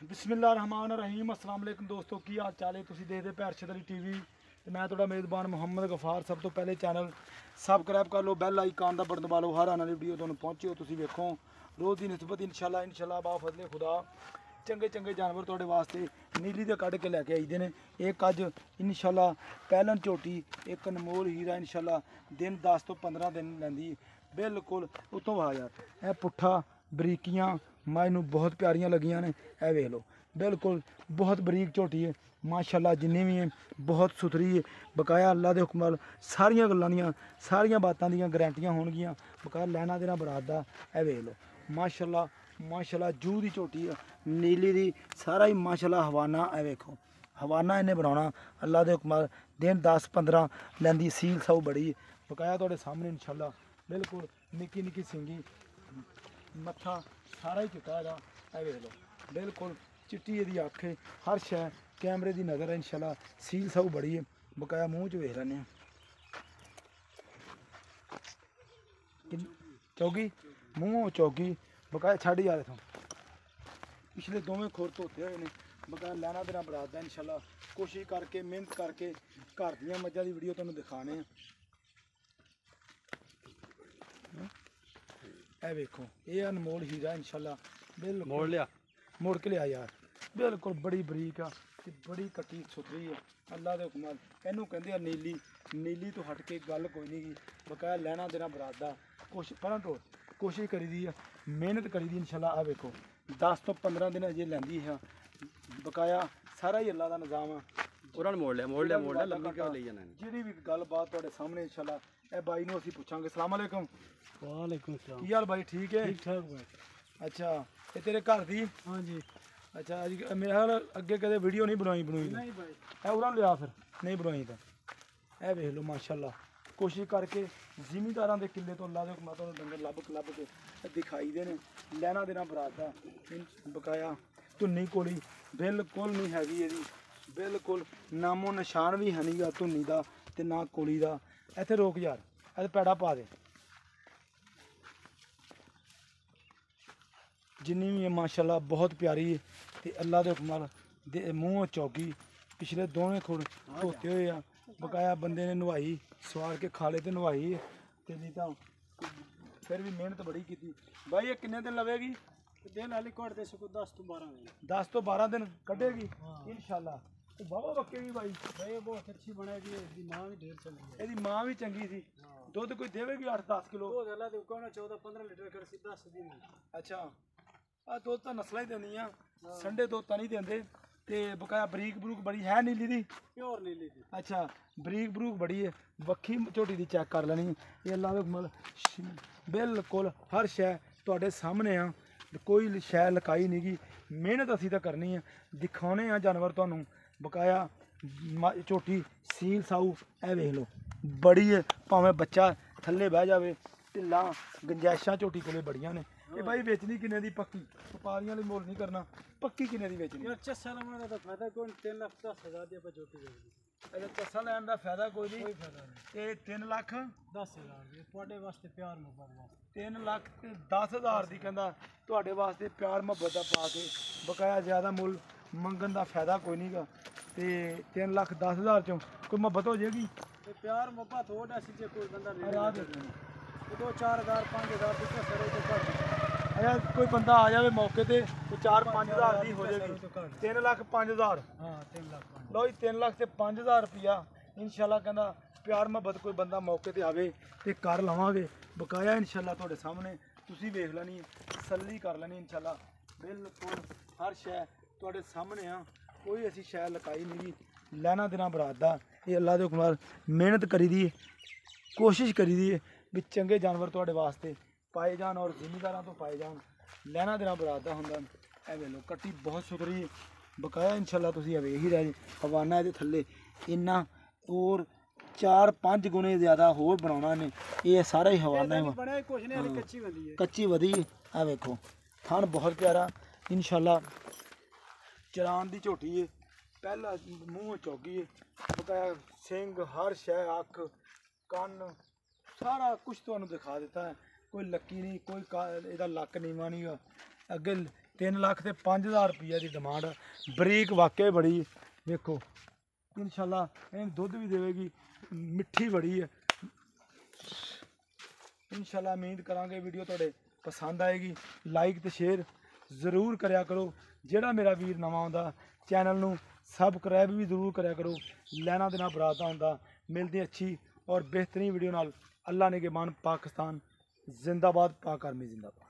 बिस्मिल्लाहिर्रहमानिर्रहीम अस्सलाम वालेकुम दोस्तों की हाल चाल है। तुसीं देखदे पे अरशद अली टीवी ते मैं तुहाडा मेज़बान मुहम्मद गफार। सब तो पहले चैनल सबसक्राइब कर लो, बैल आइकन दा बटन दबा लो, हर आने वाली वीडियो तुहानूं पहुंचे हो। तुसीं वेखो रोज़ दी निस्बत इंशाल्लाह बा फजले खुदा चंगे चंगे जानवर तुहाडे वास्ते नीली दे कढ के लैके आईदे ने। एक अज इंशाल्लाह पैलन झोटी एक अनमोल हीरा इंशाल्लाह दिन 10 तो 15 दिन लैंदी बिल्कुल उतों आ यार। ए पुट्ठा बरीकियां मैनू बहुत प्यारियां लगियां ने। ए वेख लो बिल्कुल बहुत बरीक झोटी है माशाल्लाह, जिन्नी भी है बहुत सुथरी है। बकाया अल्लाह के हुक्म नाल सारियां गल्लां दियां सारियां बातां दियां गारंटियां होणगियां। बकाया लैना देना बरात दा। ए वेख लो माशाल्लाह जूह की झोटी है नीली दी सारा ही माशाल्लाह हवाना। ए वेखो हवाना इन्हें बनाना अल्लाह के हुक्म नाल दिन 10-15 लैंदी सील साऊ बड़ी है। बकाया तुहाडे सामने इंशाल्लाह बिल्कुल निक्की निक्की सिंगी मत्था सारा ही चिट्टा है। ए वेख लो बिल्कुल चिट्टी इहदी अख है, हर शै कैमरे की नज़र है इंशाल्लाह सील साऊ बड़ी है। बकाया मूँह च वेख लैने चौगी मूँह चौगी। बकाया छड़ यार इथों पिछले दोवें खुर धोते हुए ने। बकाया लैना देना बरात दा इंशाल्लाह कोशिश करके मेहनत करके घर दियां मज्झां दी वीडियो तुहानूं दिखाने। ए वेखो ये अनमोल हीरा इंशाल्लाह बिल्कुल मोड़ के लिया यार बिल्कुल बड़ी बरीक आ ते बड़ी कट्टी सुथरी है अल्लाह के हुक्म नाल। इहनूं कहंदे आ नीली, नीली तो हट के गल कोई नहीं गी। बकाया लैना देना बरात दा कोशिश करी दी है मेहनत करी दी इंशाल्लाह। आ वेखो 10 तो 15 दिन अजे लैंदी है। बकाया सारा ही अल्लाह का निज़ाम है। मोड़ लिया लम्बी क्यों ले जाना जी भी गलबात तुहाडे सामने इंशाल्लाह ए बाई नूं असीं पुछांगे। अस्सलाम वालेकुम। वालेकुम सलाम। की हाल भाई ठीक है? ठीक ठाक भाई। अच्छा ये तेरे घर दी? हाँ जी। अच्छा मेरे ख्याल अगे कदे वीडियो नहीं बनाई नहीं भाई ए उरा लिया फिर नहीं बनाई तो ए वेख लो माशाल्लाह कोशिश करके जिमीदारां दे किले तो अल्लाह दे हुक्म नाल डंगर लभ के दिखाई दे ने। लैना देना बरात दा बकाया धुन्नी कोली बिल्कुल नहीं हैगी इहदी बिल्कुल नामो निशान भी है नहीं गा धुन्नी दा ते ना कोली दा। इत्थे रोक यार ए पैड़ा पा दे जिन्नी भी है माशाल्लाह बहुत प्यारी है ते अल्लाह के हुक्म नाल मूँह चौकी पिछले दोवें खुर धोते हुए आ। बकाया बंदे ने नवाई सवार के खाले ते नवाई ते नहीं तो फिर भी मेहनत बड़ी की भाई। ये किन्ने दिन लवेगी? दिन वाली कोट दे सको 10 तो 12 दिन। 10 तो 12 दिन कटेगी इंशाल्लाह। तो बाबा बकेगी भाई भाई बहुत अच्छी बनाएगी। इसकी माँ भी ढेर चंगी है। ਇਹਦੀ ਮਾਂ ਵੀ ਚੰਗੀ ਸੀ ਦੁੱਧ ਕੋਈ ਦੇਵੇਗੀ 8-10 ਕਿਲੋ। वो अल्लाह दे हुक्म नाल 14-15 लीटर कर सी 10 दिन। ਅੱਛਾ ਆ ਦੁੱਧ ਤਾਂ ਨਸਲਾਂ ਹੀ ਦਿੰਦੀਆਂ ਸੰਡੇ ਦੁੱਧ ਤਾਂ ਨਹੀਂ ਦਿੰਦੇ ਤੇ ਬਕਾਇਆ ਬਰੀਕ ਬਰੂਕ ਬੜੀ ਹੈ ਨੀਲੀ ਦੀ। प्योर नीली दी। अच्छा बरीक बरूक बड़ी है वक्खी झोटी की चेक कर लैनी। ये अल्लाह के मतलब बिल्कुल हर शै तुहाडे सामने आ कोई शै लकाई नहीं गी। मेहनत असीं तां करनी है दिखाने आ जानवर तुहानूं। बकाया झोटी सील साऊ ए वेख लो बड़ी है भावें बच्चा थल्ले बह जाए ढिल्ला गंजैशां झोटी कोले बड़ियां ने। ये भाई बेचनी किन्ने दी पक्की व्यापारियां वाली मोल नहीं करना पक्की किन्ने दी बेचनी? यार चस्सा लमाना तो फायदा कोई 3,10,000 दी जोटी दे दी। अच्छा चस्सा लैन का फायदा कोई नहीं। कोई फायदा नहीं। ते 3,10,000 दी ਤੁਹਾਡੇ ਵਾਸਤੇ प्यार मोहब्बत वास्ते 3,10,000 ਦੀ ਕਹਿੰਦਾ ਤੁਹਾਡੇ ਵਾਸਤੇ ਪਿਆਰ ਮੁਹੱਬਤ ਦਾ ਪਾ ਕੇ। ਬਕਾਇਆ ਜ਼ਿਆਦਾ ਮੁੱਲ ਮੰਗਣ ਦਾ ਫਾਇਦਾ ਕੋਈ ਨਹੀਂਗਾ ਤੇ 3,10,000 ਚੋਂ ਕੋਈ ਮੁਹੱਬਤ ਹੋ ਜਾਏਗੀ। ਤੇ प्यार मोहब्बत हो ऐसी जे कोई बंदा ले ਰਾਹ ਦੇ 2-4,000 5,000 ਦੀ कसर तो घट। ਅੱਛਾ ਕੋਈ ਬੰਦਾ ਆ ਜਾਵੇ ਮੌਕੇ ਤੇ 4-5,000 ਦੀ ਹੋ ਜਾਏਗੀ। 3,05,000 हाँ 3 लाख 5। ਲਓ ਜੀ 3 ਲੱਖ ਤੇ 5,000 ਰੁਪਿਆ ਇੰਸ਼ਾਅੱਲਾ ਕਹਿੰਦਾ ਪਿਆਰ ਮੁਹੱਬਤ ਕੋਈ ਬੰਦਾ ਮੌਕੇ ਤੇ ਆਵੇ ਤੇ ਕਰ ਲਵਾਂਗੇ। ਬਕਾਇਆ ਇੰਸ਼ਾਅੱਲਾ ਤੁਹਾਡੇ ਸਾਹਮਣੇ ਤੁਸੀਂ ਵੇਖ ਲੈਣੀ ਤਸੱਲੀ ਕਰ ਲੈਣੀ ਇੰਸ਼ਾਅੱਲਾ ਬਿਲਕੁਲ ਹਰ ਸ਼ੈ ਤੁਹਾਡੇ ਸਾਹਮਣੇ ਆ ਕੋਈ ਅਸੀਂ ਸ਼ੈ ਲਕਾਈ ਨਹੀਂ ਗੀ। ਲੈਣਾ ਦੇਣਾ ਬਰਾਤ ਦਾ ਇਹ ਅੱਲਾ ਦੇ ਹੁਕਮ ਨਾਲ ਮਿਹਨਤ ਕਰੀ ਦੀ ਕੋਸ਼ਿਸ਼ ਕਰੀ ਦੀ ਵੀ ਚੰਗੇ ਜਾਨਵਰ ਤੁਹਾਡੇ ਵਾਸਤੇ ਪਾਏ ਜਾਣ ਔਰ ਜ਼ਿਮੀਦਾਰਾਂ ਤੋਂ ਪਾਏ ਜਾਣ। ਲੈਣਾ ਦੇਣਾ ਬਰਾਤ ਦਾ ਹੁੰਦਾ। ਇਹ ਵੇਖ ਲਓ ਕੱਟੀ ਬਹੁਤ ਸੁਥਰੀ ਹੈ। ਬਕਾਇਆ ਇੰਸ਼ਾਅੱਲਾ ਤੁਸੀਂ ਵੇਖ ਹੀ ਰਹੇ ਹਵਾਨਾ ਇਹਦੇ ਥੱਲੇ ਇੰਨਾ और 4-5 गुने ज़्यादा होर बनाना ने। ये सारा ही हवाना है कच्ची वधी है। आ वेखो थान बहुत प्यारा इंशाल्लाह चरान दी झोटी है। पहला मूँह चौकी है बकाया सिंग हर शह अख कन सारा कुछ तुहानूं दिखा देता है। कोई लक्की नहीं कोई इहदा लक नीवा नहीं गा। अगे 3 ਲੱਖ ਤੇ 5000 ਰੁਪਈਆ ਦੀ ਡਿਮਾਂਡ। ਬਰੀਕ ਵਾਕਿਆ ਬੜੀ ਵੇਖੋ ਇਨਸ਼ਾਅੱਲਾ ਇਹ ਦੁੱਧ ਵੀ ਦੇਵੇਗੀ, ਮਿੱਠੀ ਬੜੀ ਹੈ ਇਨਸ਼ਾਅੱਲਾ। ਉਮੀਦ ਕਰਾਂਗੇ ਵੀਡੀਓ ਤੁਹਾਡੇ ਪਸੰਦ ਆਏਗੀ। ਲਾਈਕ ਤੇ ਸ਼ੇਅਰ ਜ਼ਰੂਰ ਕਰਿਆ ਕਰੋ। ਜਿਹੜਾ ਮੇਰਾ ਵੀਰ ਨਵਾਂ ਆਉਂਦਾ ਚੈਨਲ ਨੂੰ ਸਬਸਕ੍ਰਾਈਬ ਵੀ ਜ਼ਰੂਰ ਕਰਿਆ ਕਰੋ। ਲੈਣਾ ਦੇਣਾ ਬਰਾਤਾ ਹੁੰਦਾ। ਮਿਲਦੀ ਅੱਛੀ ਔਰ ਬਿਹਤਰੀਨ ਵੀਡੀਓ ਨਾਲ। ਅੱਲਾ ਨੇ ਕੇ ਮਾਨ। ਪਾਕਿਸਤਾਨ जिंदाबाद, पाक आर्मी जिंदाबाद।